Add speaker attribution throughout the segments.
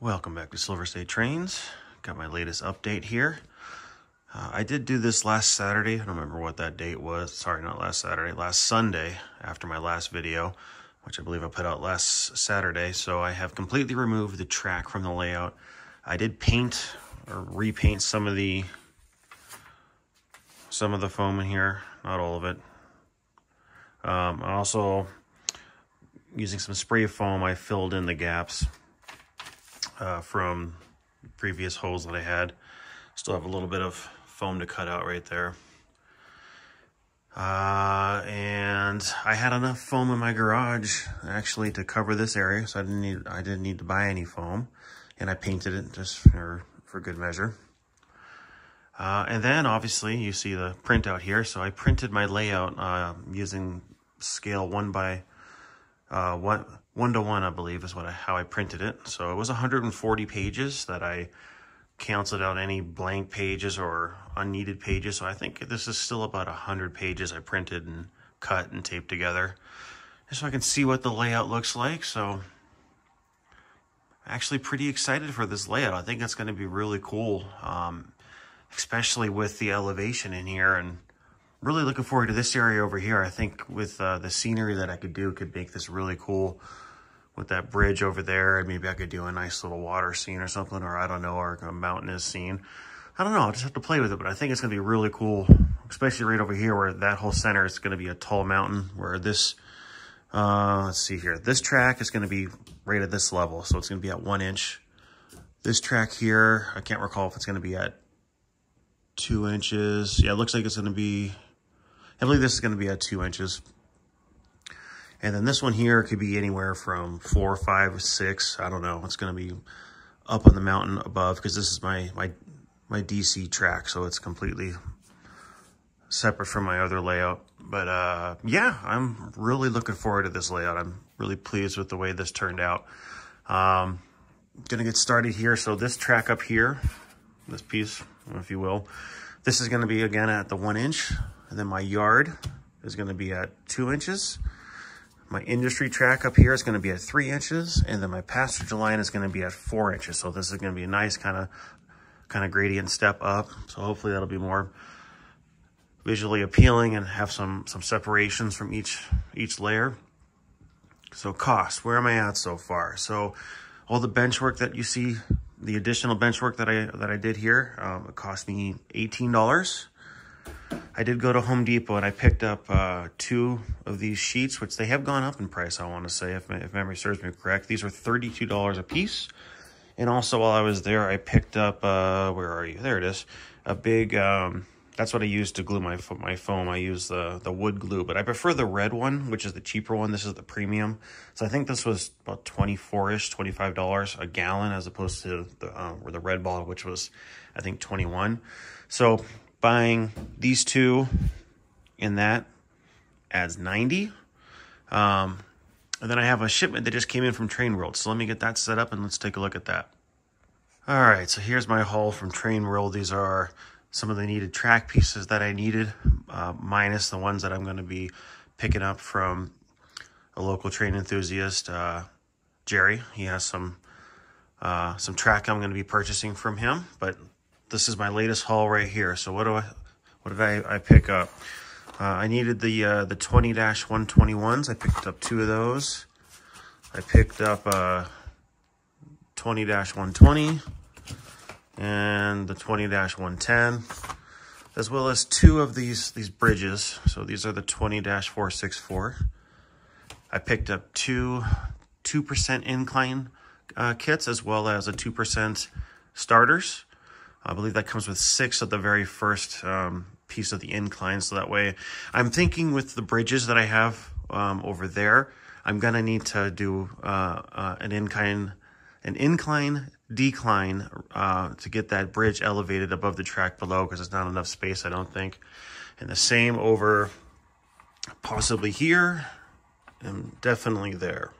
Speaker 1: Welcome back to Silver State Trains. Got my latest update here. I did do this last Saturday. I don't remember what that date was. Sorry, not last Saturday. Last Sunday after my last video, which I believe I put out last Saturday. So I have completely removed the track from the layout. I did paint or repaint some of the foam in here. Not all of it. Also, using some spray foam, I filled in the gaps from previous holes that I had. Still have a little bit of foam to cut out right there. And I had enough foam in my garage actually to cover this area, so I didn't need to buy any foam, and I painted it just for good measure. And then obviously you see the printout here, so I printed my layout using scale 1 to 1, I believe is how I printed it. So it was 140 pages that I canceled out any blank pages or unneeded pages. So I think this is still about 100 pages I printed and cut and taped together, just so I can see what the layout looks like. So I'm actually pretty excited for this layout. I think it's going to be really cool, especially with the elevation in here, and really looking forward to this area over here. I think with the scenery that I could make this really cool with that bridge over there, and maybe I could do a nice little water scene or something, or I don't know, or a mountainous scene. I don't know, I'll just have to play with it, but I think it's gonna be really cool, especially right over here where that whole center is gonna be a tall mountain, where this, let's see here, this track is gonna be right at this level, so it's gonna be at 1 inch. This track here, I can't recall if it's gonna be at 2 inches. Yeah, it looks like it's gonna be, I believe this is gonna be at 2 inches. And then this one here could be anywhere from 4, 5, 6. I don't know. It's going to be up on the mountain above, because this is my DC track, so it's completely separate from my other layout. But yeah, I'm really looking forward to this layout. I'm really pleased with the way this turned out. Gonna get started here. So this track up here, this piece, if you will, this is going to be again at the 1 inch, and then my yard is going to be at 2 inches. My industry track up here is going to be at 3 inches, and then my pasture line is going to be at 4 inches. So this is going to be a nice kind of gradient step up. So hopefully that'll be more visually appealing and have some separations from each layer. So cost, where am I at so far? So all the bench work that you see, the additional bench work that I did here, it cost me $18. I did go to Home Depot and I picked up 2 of these sheets, which they have gone up in price, I want to say, if memory serves me correct. These are $32 a piece. And also while I was there, I picked up, where are you? There it is. A big, that's what I use to glue my foam. I use the wood glue, but I prefer the red one, which is the cheaper one. This is the premium. So I think this was about $24-ish, $25 a gallon, as opposed to the red bottle, which was, I think, $21. So buying these 2 in that adds $90. And then I have a shipment that just came in from Train World. So let me get that set up and let's take a look at that. All right, so here's my haul from Train World. These are some of the needed track pieces that I needed, minus the ones that I'm going to be picking up from a local train enthusiast, Jerry. He has some track I'm going to be purchasing from him, but this is my latest haul right here. So what did I pick up? I needed the 20-121s. I picked up 2 of those. I picked up 20-120 and the 20-110, as well as 2 of these bridges. So these are the 20-464. I picked up 2% incline kits, as well as a 2% starters. I believe that comes with 6 of the very first piece of the incline. So that way, I'm thinking with the bridges that I have over there, I'm going to need to do an incline decline to get that bridge elevated above the track below, because there's not enough space, I don't think. And the same over possibly here and definitely there.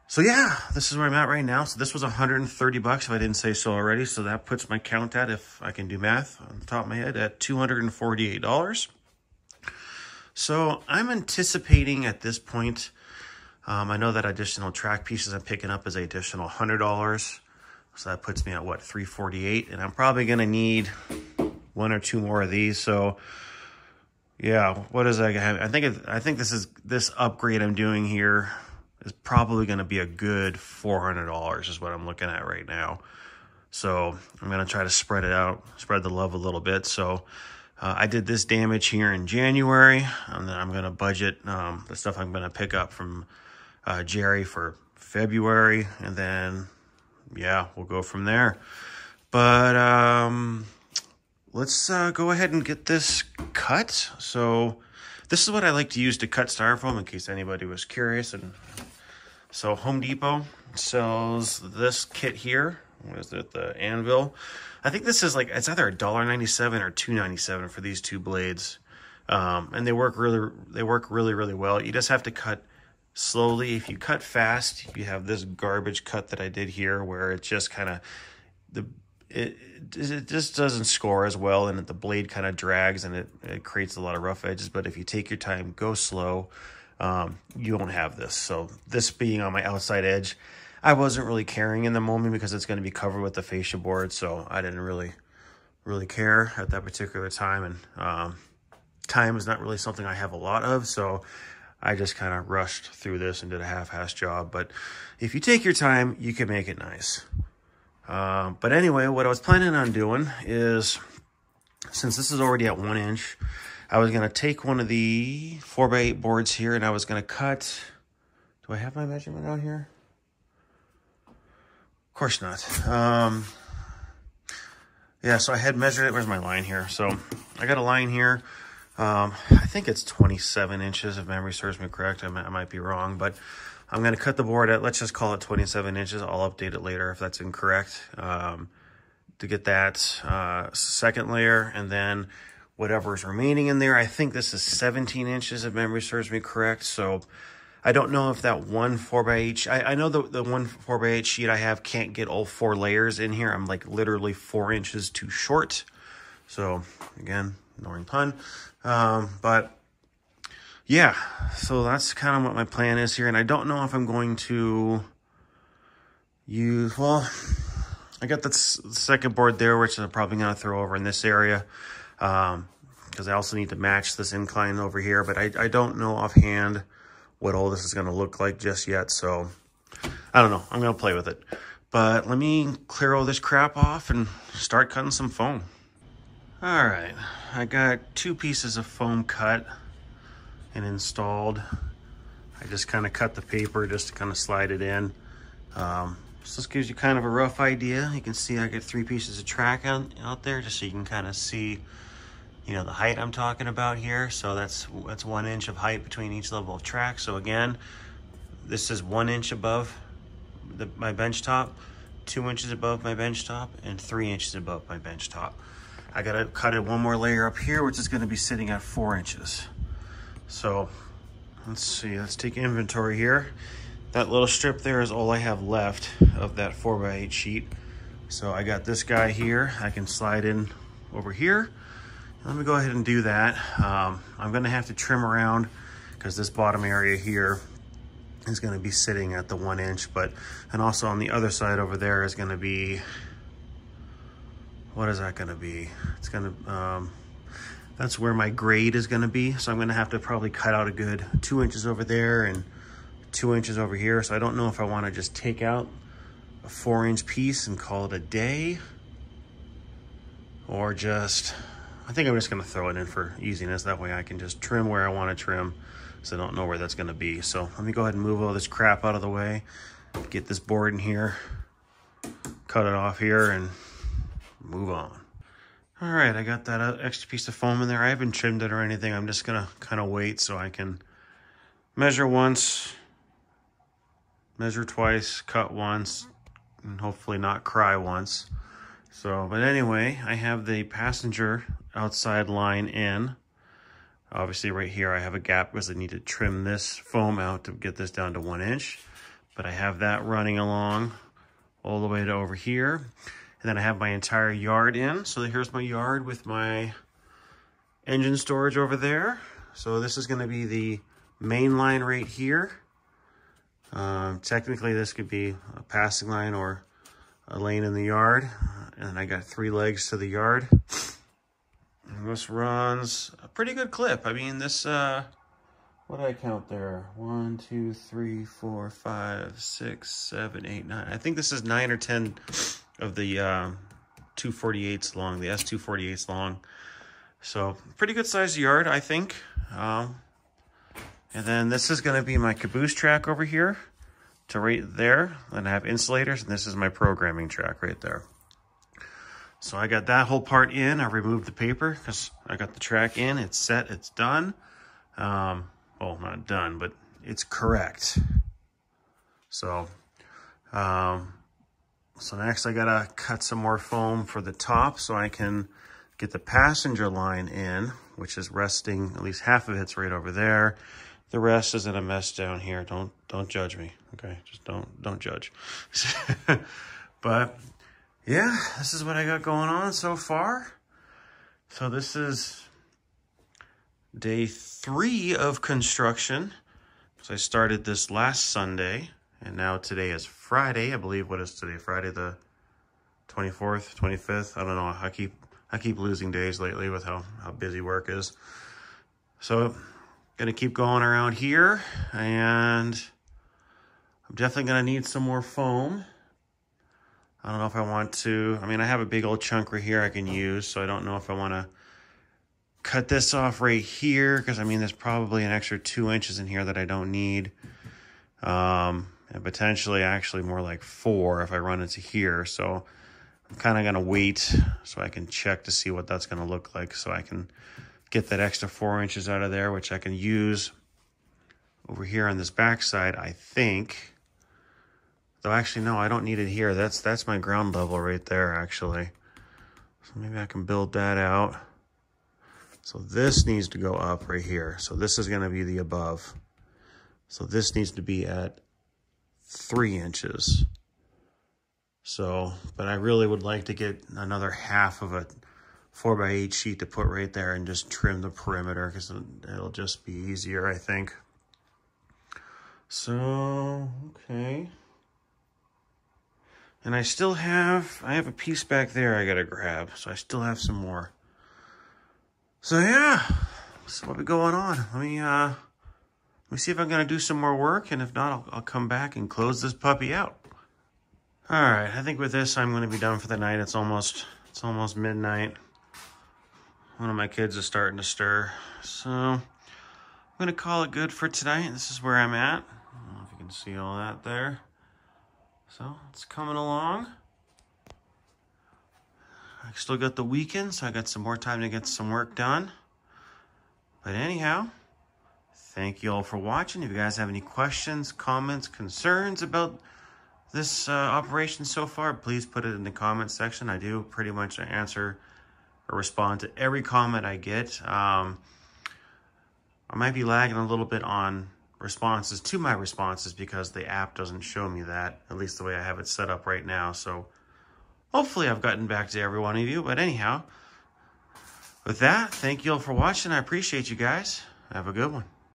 Speaker 1: So yeah, this is where I'm at right now. So this was $130 if I didn't say so already. So that puts my count at, if I can do math on the top of my head, at $248. So I'm anticipating at this point I know that additional track pieces I'm picking up is an additional $100. So that puts me at what, $348, and I'm probably gonna need 1 or 2 more of these. So yeah, what is that? I think this upgrade I'm doing here is probably gonna be a good $400 is what I'm looking at right now. So I'm gonna try to spread it out, spread the love a little bit. So I did this damage here in January, and then I'm gonna budget the stuff I'm gonna pick up from Jerry for February, and then yeah, we'll go from there. But let's go ahead and get this cut. So this is what I like to use to cut styrofoam, in case anybody was curious. And so Home Depot sells this kit here. What is it? The anvil. I think this is like, it's either $1.97 or $2.97 for these 2 blades. And they work really well. You just have to cut slowly. If you cut fast, you have this garbage cut that I did here, where it just kind of, it just doesn't score as well, and the blade kind of drags, and it creates a lot of rough edges. But if you take your time, go slow, you won't have this. So this being on my outside edge, I wasn't really caring in the moment because it's going to be covered with the fascia board, so I didn't really care at that particular time. And time is not really something I have a lot of, so I just kind of rushed through this and did a half-assed job. But if you take your time, you can make it nice. But anyway, what I was planning on doing is, since this is already at 1 inch, I was going to take one of the 4x8 boards here, and I was going to cut, do I have my measurement out here? Of course not. Yeah, so I had measured it. Where's my line here? So I got a line here. I think it's 27 inches, if memory serves me correct. I might be wrong, but I'm going to cut the board at, let's just call it 27 inches. I'll update it later if that's incorrect, to get that second layer, and then whatever's remaining in there. I think this is 17 inches, if memory serves me correct. So I don't know if that one 4x8, I know the one 4x8 sheet I have can't get all 4 layers in here. I'm like literally 4 inches too short. So again, ignoring pun. But yeah, so that's kind of what my plan is here. And I don't know if I'm going to use, well, I got the second board there, which I'm probably going to throw over in this area, because I also need to match this incline over here. But I don't know offhand what all this is going to look like just yet. So I don't know. I'm going to play with it. But let me clear all this crap off and start cutting some foam. All right, I got 2 pieces of foam cut and installed. I just kind of cut the paper just to kind of slide it in. So this gives you kind of a rough idea. You can see I get 3 pieces of track out there, just so you can kind of see, you know, the height I'm talking about here. So that's 1 inch of height between each level of track. So again, this is 1 inch above my bench top, 2 inches above my bench top, and 3 inches above my bench top. I gotta cut it 1 more layer up here, which is gonna be sitting at 4 inches. So let's see, let's take inventory here. That little strip there is all I have left of that 4x8 sheet. So I got this guy here. I can slide in over here. Let me go ahead and do that. I'm gonna have to trim around because this bottom area here is gonna be sitting at the 1 inch, and also on the other side over there is gonna be, what is that gonna be? It's gonna, that's where my grade is gonna be. So I'm gonna have to probably cut out a good 2 inches over there and 2 inches over here. So I don't know if I wanna just take out a 4 inch piece and call it a day, or just, I think I'm just gonna throw it in for easiness. That way I can just trim where I wanna trim, because I don't know where that's gonna be. So let me go ahead and move all this crap out of the way, get this board in here, cut it off here, and move on. All right, I got that extra piece of foam in there. I haven't trimmed it or anything. I'm just gonna kind of wait so I can measure once, measure twice, cut once, and hopefully not cry once. So, but anyway, I have the passenger outside line in. Obviously right here I have a gap because I need to trim this foam out to get this down to 1 inch. But I have that running along all the way to over here. And then I have my entire yard in. So here's my yard with my engine storage over there. So this is gonna be the main line right here. Technically, this could be a passing line or a lane in the yard. And I got 3 legs to the yard. And this runs a pretty good clip. I mean, this, what did I count there? 1, 2, 3, 4, 5, 6, 7, 8, 9. I think this is 9 or 10 of the 248s long, the S248s long. So pretty good sized yard, I think. And then this is going to be my caboose track over here to right there. And I have insulators, and this is my programming track right there. So I got that whole part in. I removed the paper because I got the track in. It's set. It's done. Well, not done, but it's correct. So, so next I gotta cut some more foam for the top so I can get the passenger line in, which is resting. At least half of it's right over there. The rest is in a mess down here. Don't judge me, okay? Just don't judge. But yeah, this is what I got going on so far. So this is day 3 of construction. So I started this last Sunday, and now today is Friday. I believe, what is today? Friday the 24th, 25th. I don't know. I keep losing days lately with how busy work is. So gonna keep going around here, and I'm definitely gonna need some more foam. I don't know if I want to, I mean, I have a big old chunk right here I can use, so I don't know if I want to cut this off right here, because I mean, there's probably an extra 2 inches in here that I don't need. And potentially actually more like 4 if I run into here. So I'm kind of going to wait so I can check to see what that's going to look like, so I can get that extra 4 inches out of there, which I can use over here on this back side, I think. Though actually, no, I don't need it here. That's my ground level right there, actually. So maybe I can build that out. So this needs to go up right here. So this is going to be the above. So this needs to be at 3 inches. So, but I really would like to get another half of a 4x8 sheet to put right there and just trim the perimeter, because it'll just be easier, I think. So, okay. And I still have, I have a piece back there I gotta grab, so I still have some more. So yeah, that's what we going on. Let me see if I'm gonna do some more work, and if not, I'll come back and close this puppy out. All right, I think with this, I'm gonna be done for the night. It's almost midnight. One of my kids is starting to stir. So I'm gonna call it good for tonight. This is where I'm at. I don't know if you can see all that there. So it's coming along. I still got the weekend, so I got some more time to get some work done. But anyhow, thank you all for watching. If you guys have any questions, comments, concerns about this operation so far, please put it in the comment section. I do pretty much answer or respond to every comment I get. I might be lagging a little bit on responses to my responses because the app doesn't show me that, at least the way I have it set up right now. So hopefully I've gotten back to every one of you. But anyhow, with that, thank you all for watching. I appreciate you guys. Have a good one.